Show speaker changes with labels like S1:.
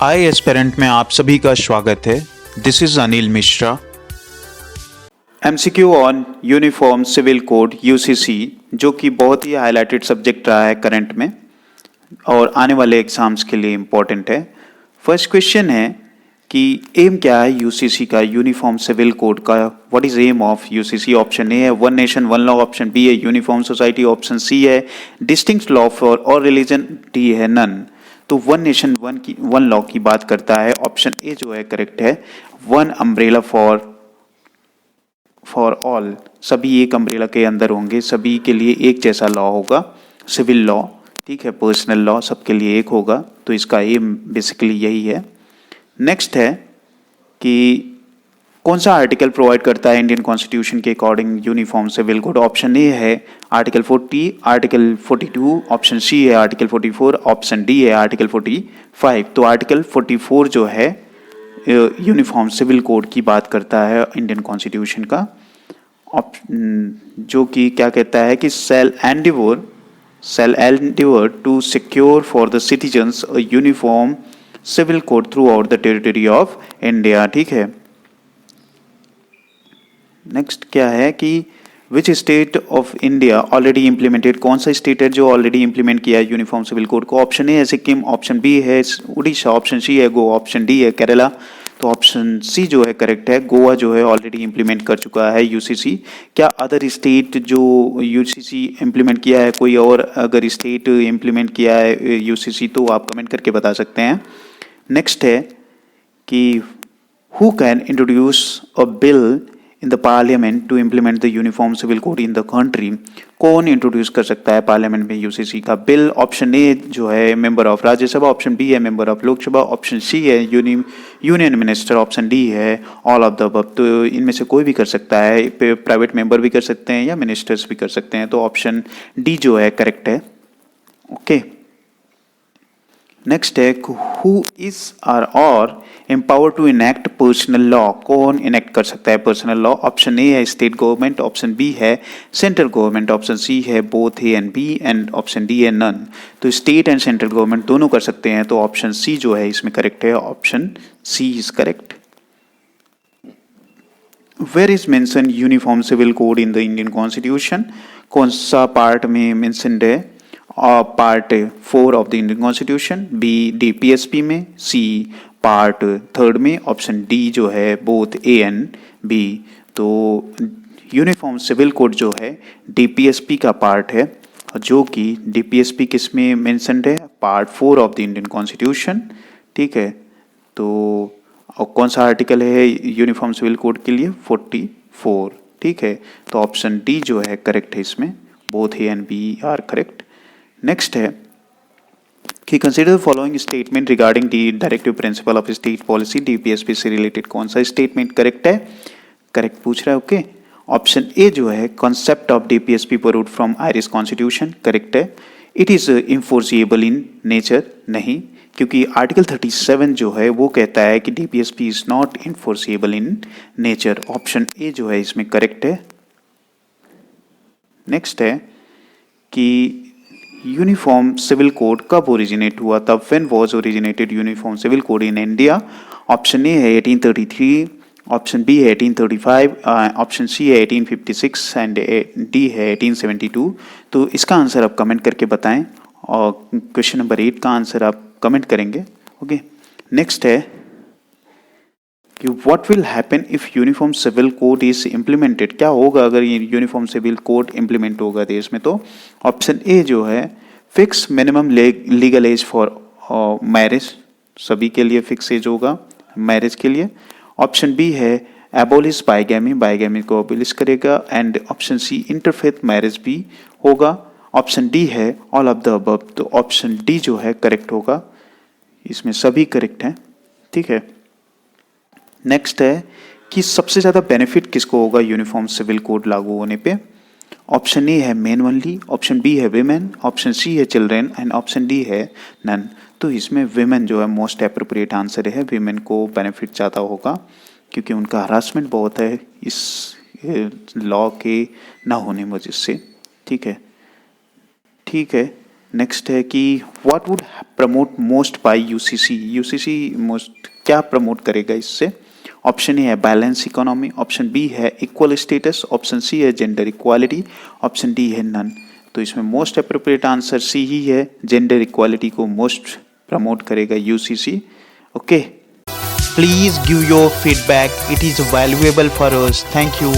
S1: आई aspirant में आप सभी का स्वागत है। This is Anil Mishra. MCQ on uniform civil code UCC, जो कि बहुत ही हाईलाइटेड सब्जेक्ट रहा है करंट में और आने वाले एग्जाम्स के लिए इम्पोर्टेंट है। फर्स्ट क्वेश्चन है कि एम क्या है यूसीसी का, यूनिफॉर्म सिविल कोड का। What is aim of UCC? Option A है one nation one law, option B है यूनिफॉर्म सोसाइटी, ऑप्शन सी है डिस्टिंक्ट लॉ फॉर और रिलीजन, डी है नन। तो वन नेशन वन लॉ की बात करता है। ऑप्शन ए जो है करेक्ट है। वन अम्ब्रेला फॉर ऑल, सभी एक अम्ब्रेला के अंदर होंगे, सभी के लिए एक जैसा लॉ होगा। सिविल लॉ, ठीक है, पर्सनल लॉ सबके लिए एक होगा। तो इसका एम बेसिकली यही है। नेक्स्ट है कि कौन सा आर्टिकल प्रोवाइड करता है इंडियन कॉन्स्टिट्यूशन के according uniform civil code? Option A है आर्टिकल 40, आर्टिकल 42, ऑप्शन सी है आर्टिकल 44, ऑप्शन डी है आर्टिकल 45। तो आर्टिकल 44 जो है यूनिफॉर्म सिविल कोड की बात करता है इंडियन कॉन्स्टिट्यूशन का, जो कि क्या कहता है कि shall endeavor to secure for the citizens a uniform civil code throughout the territory of India। ठीक है। नेक्स्ट क्या है कि which state of India already implemented, कौन सा स्टेट है जो ऑलरेडी इम्प्लीमेंट किया है यूनिफॉर्म सिविल कोड को? ऑप्शन ए है सिक्किम, ऑप्शन बी है उड़ीसा, ऑप्शन सी है गोवा, ऑप्शन डी है केरला। तो ऑप्शन सी जो है करेक्ट है। गोवा जो है ऑलरेडी इम्प्लीमेंट कर चुका है यूसीसी। क्या अदर स्टेट जो यूसीसी इम्प्लीमेंट किया है, कोई और अगर स्टेट इम्प्लीमेंट किया है यूसीसी, तो आप कमेंट करके बता सकते हैं। नेक्स्ट है कि who can introduce a bill in the parliament to implement the uniform civil code in the country? कौन इंट्रोड्यूस कर सकता है पार्लियामेंट में यूसीसी का बिल? ऑप्शन ए जो है member of Rajya Sabha, option B है member of Lok Sabha, option C है यूनियन मिनिस्टर, ऑप्शन डी है ऑल ऑफ द अबव। तो इनमें से कोई भी कर सकता है, प्राइवेट मेंबर भी कर सकते हैं या मिनिस्टर्स भी कर सकते हैं। तो ऑप्शन डी जो है करेक्ट है। ओके। नेक्स्ट है हु इज और empower to enact personal law? कौन इनैक्ट कर सकता है पर्सनल लॉ? ऑप्शन ए है स्टेट गवर्नमेंट, ऑप्शन बी है सेंट्रल गवर्नमेंट, ऑप्शन सी है both A and B, and option D है नन। तो स्टेट एंड सेंट्रल गवर्नमेंट दोनों कर सकते हैं। तो ऑप्शन सी जो है इसमें करेक्ट है। Option C is correct. Where is mention uniform civil code in the Indian constitution? कौन सा पार्ट में मेंशनड है? Part 4 of the Indian constitution, B DPSP में, सी पार्ट 3 में, ऑप्शन डी जो है बोथ ए एंड बी। तो uniform civil code जो है डीपीएसपी का पार्ट है, जो कि डीपीएसपी किस में मेंशनड है? Part 4 of the Indian constitution. ठीक है। तो और कौन सा आर्टिकल है यूनिफॉर्म सिविल कोड के लिए? 44। ठीक है। तो ऑप्शन डी जो है करेक्ट है इसमें। Both A and B are correct. Next है कि consider following statement regarding the directive principle of state policy. DPSP से रिलेटेड कौन सा स्टेटमेंट करेक्ट है? करेक्ट पूछ रहा है। ओके। ऑप्शन ए जो है concept of DPSP borrowed from Irish constitution, correct है। It is enforceable in nature, नहीं, क्योंकि आर्टिकल 37 जो है वो कहता है कि DPSP is not enforceable in nature. Option A जो है इसमें करेक्ट है। नेक्स्ट है कि यूनिफॉर्म सिविल कोड कब ओरिजिनेट हुआ था? When was originated uniform civil code in India? Option A है 1833, ऑप्शन बी है 1835, ऑप्शन सी है 1856 एंड डी है 1872। तो इसका आंसर आप कमेंट करके बताएं और क्वेश्चन नंबर 8 का आंसर आप कमेंट करेंगे। ओके। नेक्स्ट है कि what will happen if uniform civil code is implemented? क्या होगा अगर ये यूनिफॉर्म सिविल कोड इम्प्लीमेंट होगा देश में? तो ऑप्शन ए जो है fix minimum legal age for marriage, सभी के लिए फिक्स एज होगा मैरिज के लिए। ऑप्शन बी है एबोलिश बाइगैमी, बाइगैमी को एबोलिश करेगा। And option C interfaith marriage भी होगा। ऑप्शन डी है ऑल ऑफ द अबव। तो ऑप्शन डी जो है करेक्ट होगा। इसमें सभी करेक्ट हैं। ठीक है। नेक्स्ट है कि सबसे ज़्यादा बेनिफिट किसको होगा यूनिफॉर्म सिविल कोड लागू होने पे? ऑप्शन ए है मेन ओनली, ऑप्शन बी है विमेन, ऑप्शन सी है चिल्ड्रेन एंड ऑप्शन डी है नन। तो इसमें विमेन जो है मोस्ट अप्रोप्रिएट आंसर है। विमेन को बेनिफिट ज़्यादा होगा क्योंकि उनका हरासमेंट बहुत है इस लॉ के ना होने वजह से। ठीक है। ठीक है। नेक्स्ट है कि what would promote most by UCC, UCC most क्या प्रमोट करेगा इससे। ऑप्शन ए है बैलेंस इकोनॉमी, ऑप्शन बी है इक्वल स्टेटस, ऑप्शन सी है जेंडर इक्वालिटी, ऑप्शन डी है नन। तो इसमें मोस्ट अप्रोप्रिएट आंसर सी ही है, जेंडर इक्वालिटी को मोस्ट प्रमोट करेगा UCC. Okay,
S2: Please give your feedback. It is valuable for us. Thank you.